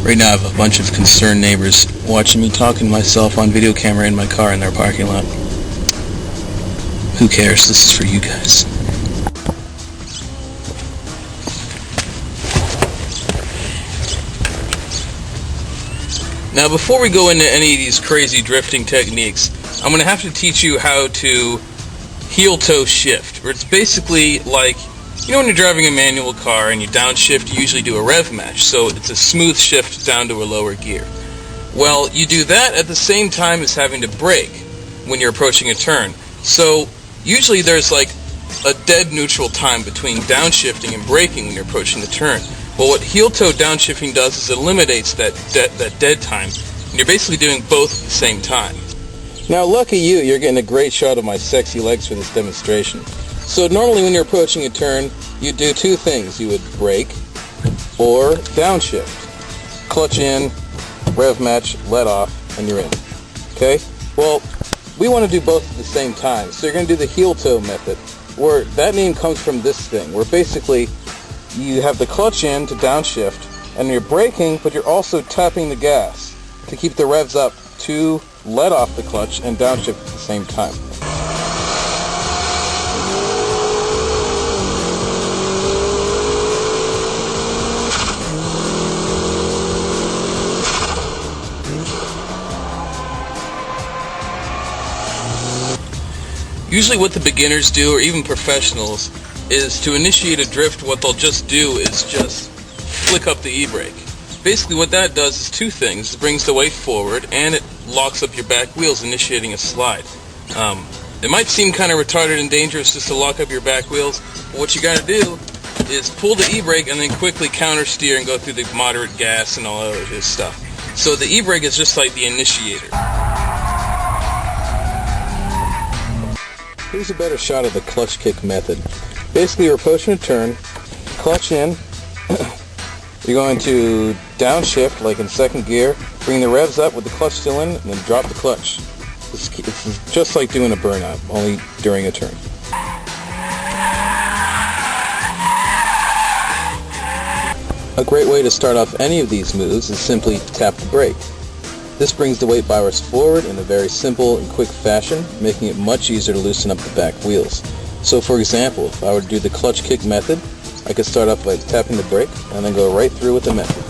Right now I have a bunch of concerned neighbors watching me talking to myself on video camera in my car in their parking lot. Who cares? This is for you guys. Now before we go into any of these crazy drifting techniques, I'm going to have to teach you how to heel-toe shift, where it's basically like, you know when you're driving a manual car and you downshift, you usually do a rev match, so it's a smooth shift down to a lower gear. Well, you do that at the same time as having to brake when you're approaching a turn. So usually there's like a dead neutral time between downshifting and braking when you're approaching the turn. Well, what heel-toe downshifting does is it eliminates that dead time, and you're basically doing both at the same time. Now, lucky you're getting a great shot of my sexy legs for this demonstration. So normally when you're approaching a turn, you do two things. You would brake or downshift. Clutch in, rev match, let off, and you're in. Okay? Well, we want to do both at the same time. So you're going to do the heel-toe method, where that name comes from this thing, where basically you have the clutch in to downshift, and you're braking, but you're also tapping the gas to keep the revs up to let off the clutch and downshift at the same time. Usually what the beginners do, or even professionals, is to initiate a drift, what they'll just do is just flick up the e-brake. Basically what that does is two things. It brings the weight forward and it locks up your back wheels, initiating a slide. It might seem kind of retarded and dangerous just to lock up your back wheels, but what you got to do is pull the e-brake and then quickly counter steer and go through the moderate gas and all that other stuff. So the e-brake is just like the initiator. Here's a better shot of the clutch kick method. Basically, you're approaching a turn, clutch in, you're going to downshift like in second gear, bring the revs up with the clutch still in, and then drop the clutch. It's just like doing a burnout, only during a turn. A great way to start off any of these moves is simply tap the brake. This brings the weight bars forward in a very simple and quick fashion, making it much easier to loosen up the back wheels. So for example, if I were to do the clutch kick method, I could start off by tapping the brake and then go right through with the method.